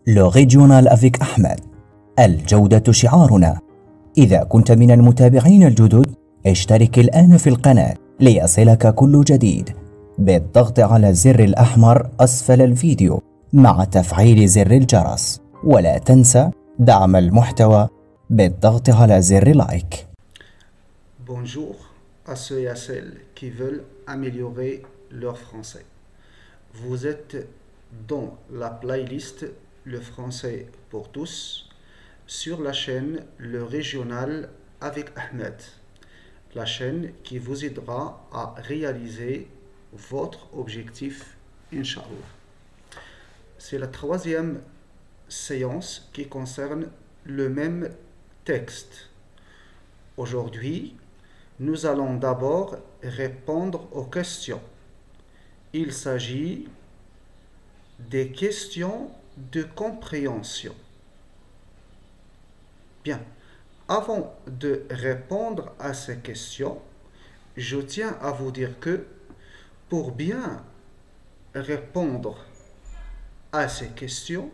Le régional avec Ahmed. الجودة شعارنا. إذا كنت من المتابعين الجدد اشترك الآن في القناة ليصلك كل جديد بالضغط على الزر الأحمر أسفل الفيديو مع تفعيل زر الجرس، ولا تنسى دعم المحتوى بالضغط على زر لايك. Bonjour à ceux et à celles qui veulent améliorer leur français. Vous êtes dans la playlist Le français pour tous sur la chaîne Le Régional avec Ahmed, la chaîne qui vous aidera à réaliser votre objectif, Inch'Allah. C'est la troisième séance qui concerne le même texte. Aujourd'hui, nous allons d'abord répondre aux questions. Il s'agit des questions de compréhension. Bien, avant de répondre à ces questions, je tiens à vous dire que pour bien répondre à ces questions,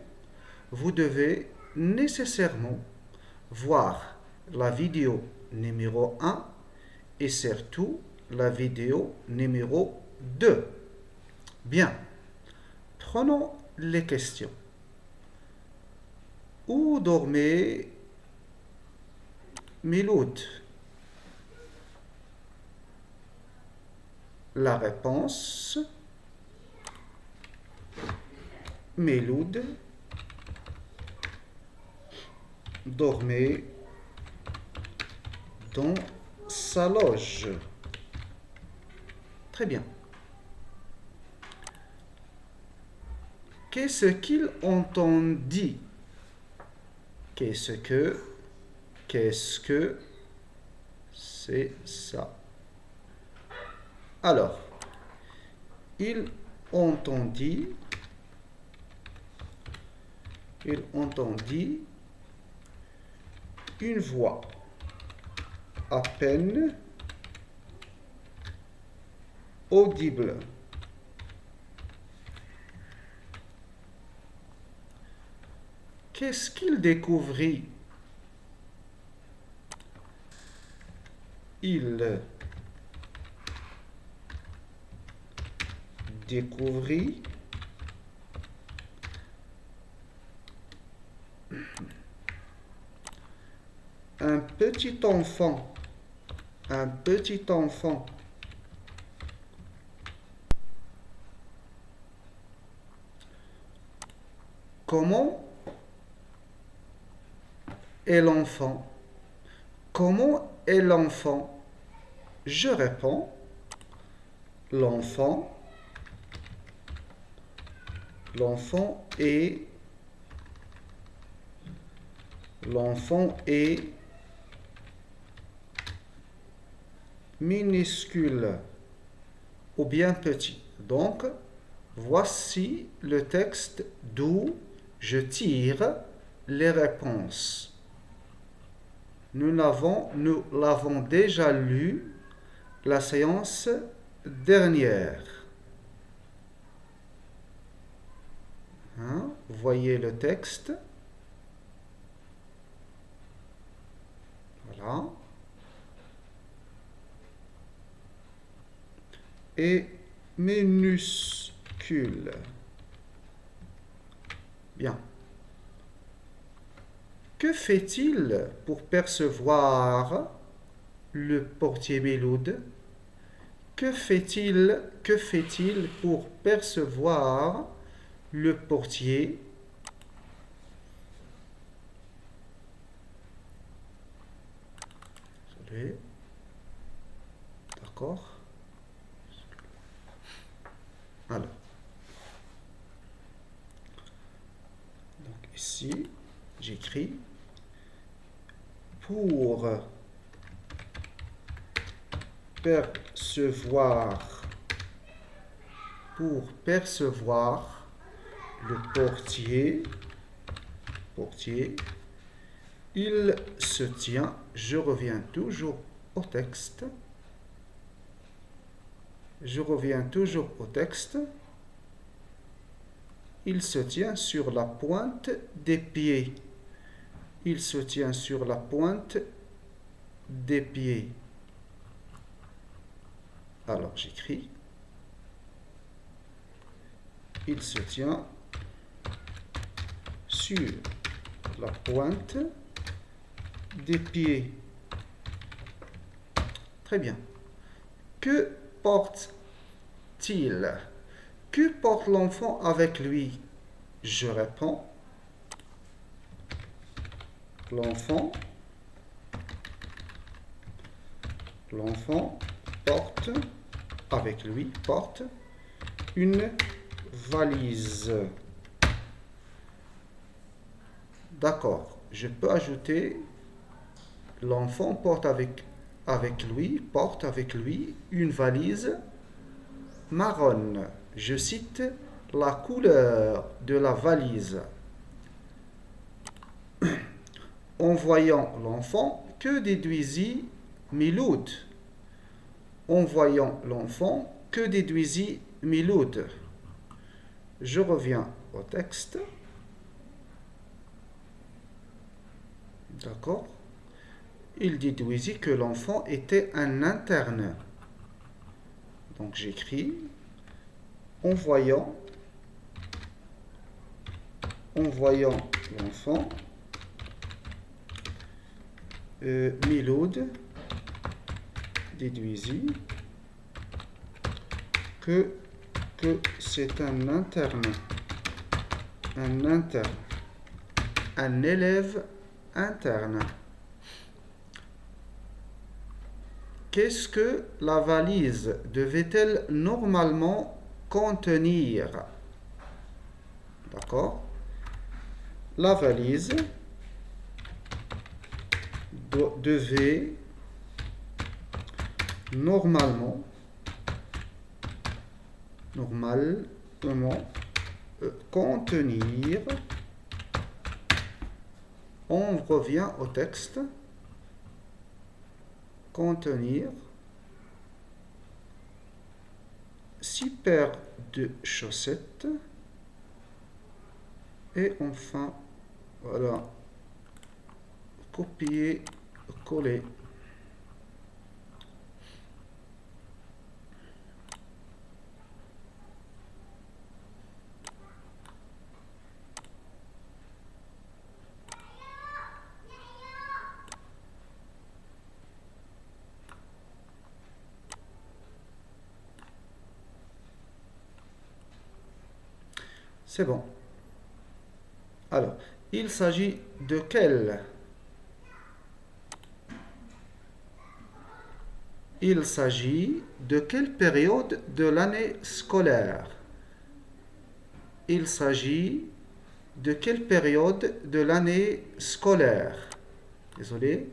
vous devez nécessairement voir la vidéo numéro 1 et surtout la vidéo numéro 2. Bien, prenons les questions. Où dormait Miloud? La réponse: Miloud dormait dans sa loge. Très bien. Qu'est-ce qu'il entendit? Qu'est-ce que c'est ça? Alors, il entendit une voix à peine audible. Qu'est-ce qu'il découvrit? Il découvrit un petit enfant. Un petit enfant. Comment est l'enfant? Comment est l'enfant? Je réponds: l'enfant est minuscule ou bien petit. Donc, voici le texte d'où je tire les réponses. Nous l'avons déjà lu la séance dernière. Voyez le texte. Voilà. Et minuscule. Bien. Que fait-il pour percevoir le portier Miloud? Que fait-il pour percevoir le portier? Désolé. D'accord. Alors. Donc ici, j'écris pour percevoir le portier, il se tient. Je reviens toujours au texte. il se tient sur la pointe des pieds. Il se tient sur la pointe des pieds. Alors j'écris. Il se tient sur la pointe des pieds. Très bien. Que porte-t-il? Que porte l'enfant avec lui? Je réponds. L'enfant porte avec lui, porte une valise. D'accord. Je peux ajouter l'enfant porte avec lui une valise marron. Je cite la couleur de la valise. En voyant l'enfant, que déduisit Miloud? En voyant l'enfant, que déduisit Miloud? Je reviens au texte. D'accord. Il déduisit que l'enfant était un interne. Donc j'écris en voyant l'enfant, Miloud déduisit que c'est un interne, un élève interne. Qu'est-ce que la valise devait-elle normalement contenir? D'accord? La valise devait normalement contenir, on revient au texte, contenir 6 paires de chaussettes et enfin, voilà, copier, coller. C'est bon. Alors, il s'agit de quelle? Il s'agit de quelle période de l'année scolaire? Il s'agit de quelle période de l'année scolaire? Désolé.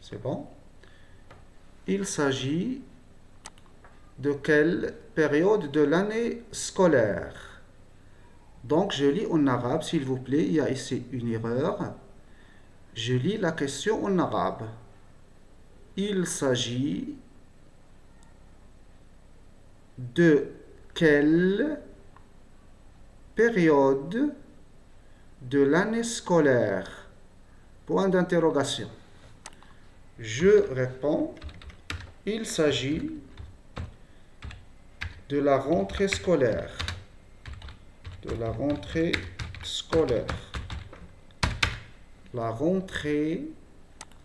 C'est bon. Il s'agit de quelle période de l'année scolaire? Donc, je lis en arabe, s'il vous plaît. Il y a ici une erreur. Je lis la question en arabe. Il s'agit de quelle période de l'année scolaire? Point d'interrogation. Je réponds, il s'agit de la rentrée scolaire. De la rentrée scolaire. La rentrée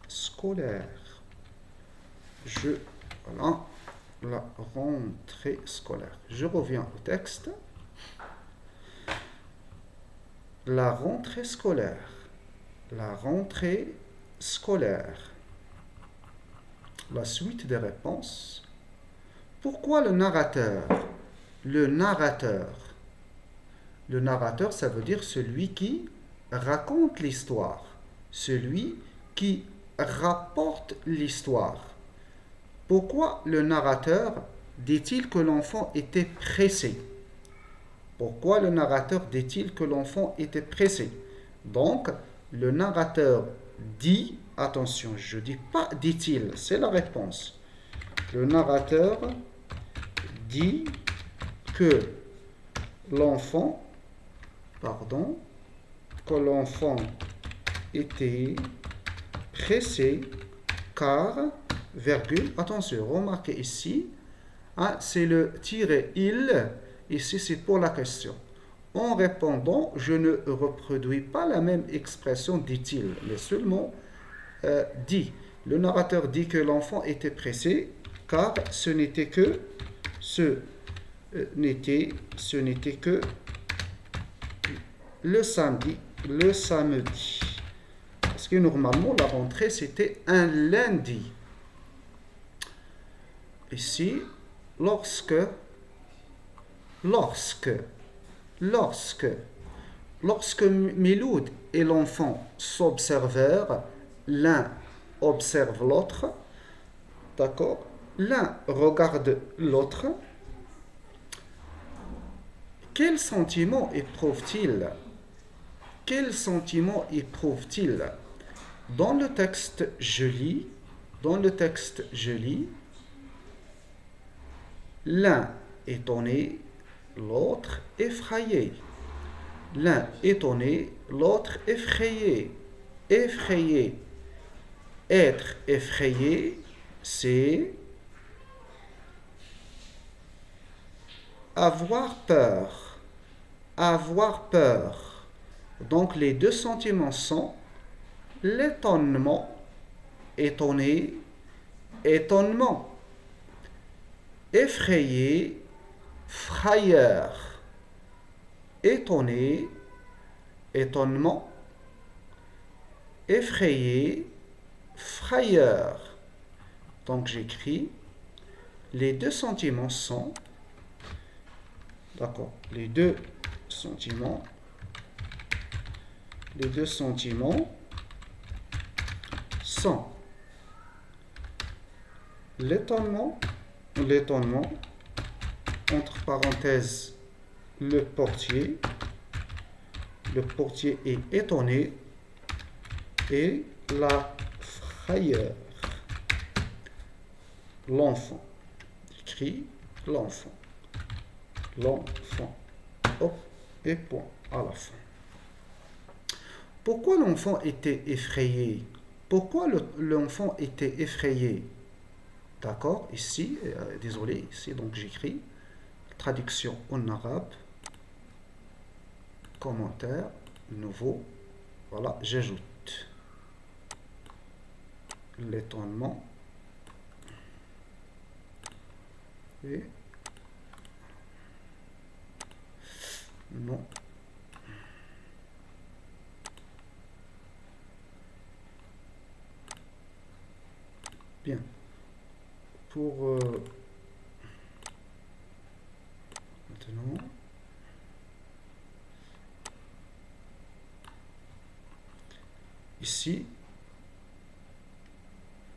scolaire. Voilà, la rentrée scolaire. Je reviens au texte. La rentrée scolaire. La rentrée scolaire. La suite des réponses. Pourquoi le narrateur? Le narrateur. Le narrateur, ça veut dire celui qui raconte l'histoire. Celui qui rapporte l'histoire. Pourquoi le narrateur dit-il que l'enfant était pressé? Pourquoi le narrateur dit-il que l'enfant était pressé? Donc, le narrateur dit, attention, je ne dis pas dit-il, c'est la réponse. Le narrateur dit que l'enfant, était pressé car, virgule, attention, remarquez ici, hein, c'est le tiret il, ici c'est pour la question. En répondant, je ne reproduis pas la même expression dit-il, mais seulement dit. Le narrateur dit que l'enfant était pressé car ce n'était que le samedi. Parce que normalement, la rentrée, c'était un lundi. Ici, lorsque Miloud et l'enfant s'observèrent, l'un observe l'autre, d'accord? L'un regarde l'autre. Quel sentiment éprouve-t-il? Quel sentiment éprouve-t-il? Dans le texte, je lis, l'un étonné, l'autre effrayé. L'un étonné, l'autre effrayé. Effrayé. Être effrayé, c'est avoir peur. Avoir peur. Donc les deux sentiments sont l'étonnement, étonné, étonnement. Effrayé, frayeur. Étonné, étonnement. Effrayé, frayeur. Donc j'écris, les deux sentiments sont, d'accord, les deux sentiments sont l'étonnement, entre parenthèses, le portier est étonné, et la frayeur, l'enfant, écrit l'enfant, hop, et point à la fin. Pourquoi l'enfant était effrayé? Pourquoi l'enfant était effrayé? D'accord, ici, désolé, ici, donc j'écris traduction en arabe, commentaire, nouveau, voilà, j'ajoute l'étonnement et non. Bien. Pour maintenant, ici,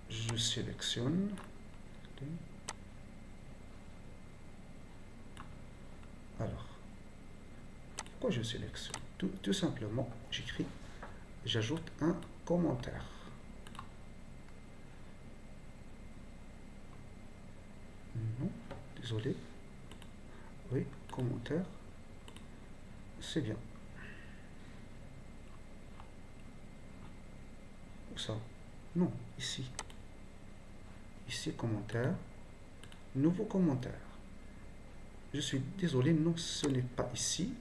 je sélectionne. Alors, pourquoi je sélectionne? Tout simplement, j'écris, j'ajoute un commentaire. Non, désolé. Oui, commentaire. C'est bien. Où ça? Non, ici. Ici, commentaire. Nouveau commentaire. Je suis désolé, non, ce n'est pas ici.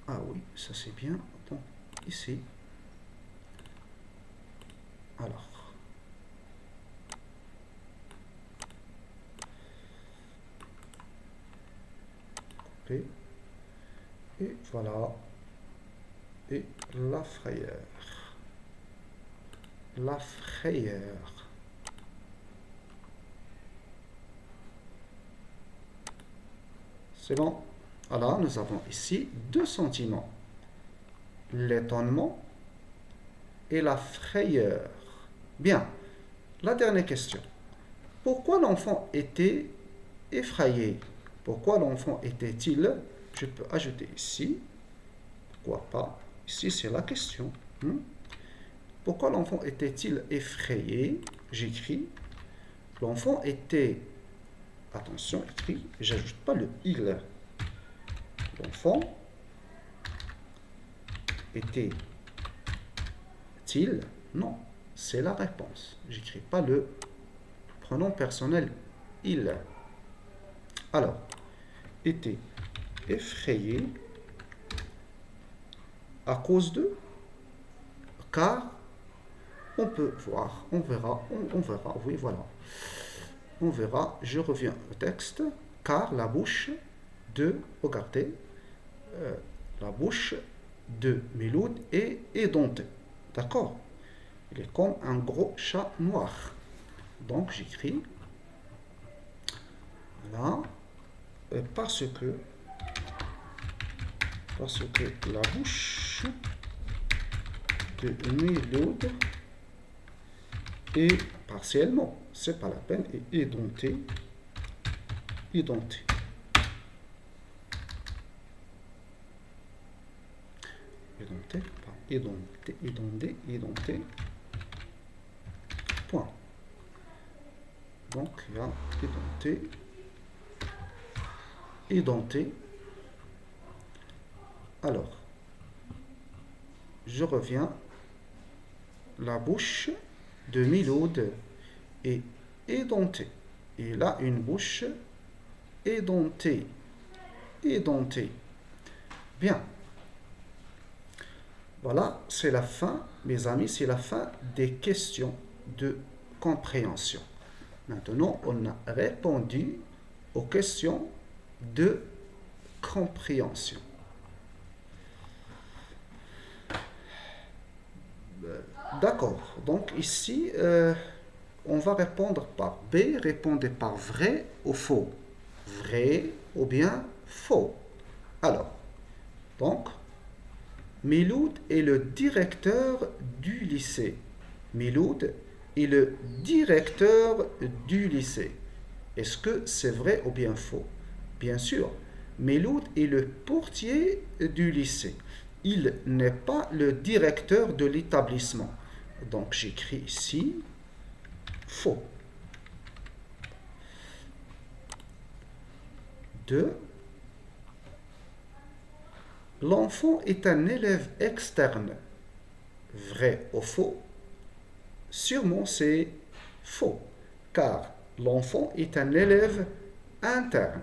Ah oui, ça c'est bien. Donc, ici. Alors. Couper. Et voilà. Et la frayeur. La frayeur. C'est bon? Alors, nous avons ici deux sentiments. L'étonnement et la frayeur. Bien. La dernière question. Pourquoi l'enfant était effrayé? Pourquoi l'enfant était-il? Je peux ajouter ici. Pourquoi pas? Ici, c'est la question. Pourquoi l'enfant était-il effrayé? J'écris. L'enfant était... Attention, écrit. J'ajoute pas le il. L'enfant était-il? Non, c'est la réponse. J'écris pas le pronom personnel il. Alors, était effrayé à cause de, car on peut voir, on verra, oui voilà. On verra, je reviens au texte, car la bouche de, regardez, la bouche de Miloud est édentée. D'accord? Il est comme un gros chat noir. Donc j'écris, voilà, parce que la bouche de Miloud est partiellement, c'est pas la peine, est édentée. Édenté. Point. Donc, il y a édenté. Alors, je reviens. La bouche de Miloud est édentée. Il a une bouche édentée. Bien. Voilà, c'est la fin, mes amis, c'est la fin des questions de compréhension. Maintenant, on a répondu aux questions de compréhension. D'accord, donc ici, on va répondre par B, répondez par vrai ou faux. Vrai ou bien faux. Alors, donc, Miloud est le directeur du lycée. Miloud est le directeur du lycée. Est-ce que c'est vrai ou bien faux? Bien sûr, Miloud est le portier du lycée. Il n'est pas le directeur de l'établissement. Donc j'écris ici faux. 2. L'enfant est un élève externe. Vrai ou faux? Sûrement c'est faux, car l'enfant est un élève interne.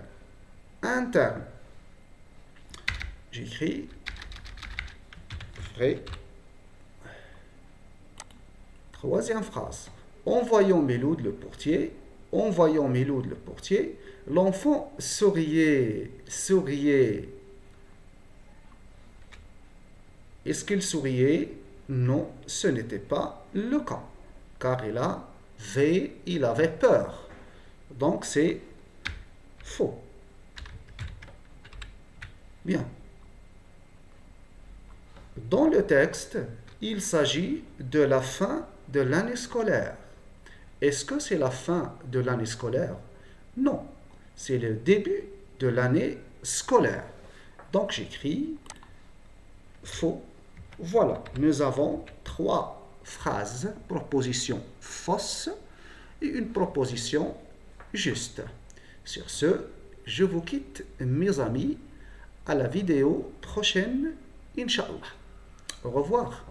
J'écris vrai. 3e phrase. En voyant Miloud le portier, l'enfant souriait. Est-ce qu'il souriait? Non, ce n'était pas le cas, car il avait peur. Donc c'est faux. Bien. Dans le texte, il s'agit de la fin de l'année scolaire. Est-ce que c'est la fin de l'année scolaire? Non, c'est le début de l'année scolaire. Donc j'écris faux. Voilà, nous avons 3 phrases, proposition fausse et une proposition juste. Sur ce, je vous quitte, mes amis, à la vidéo prochaine, Inch'Allah. Au revoir.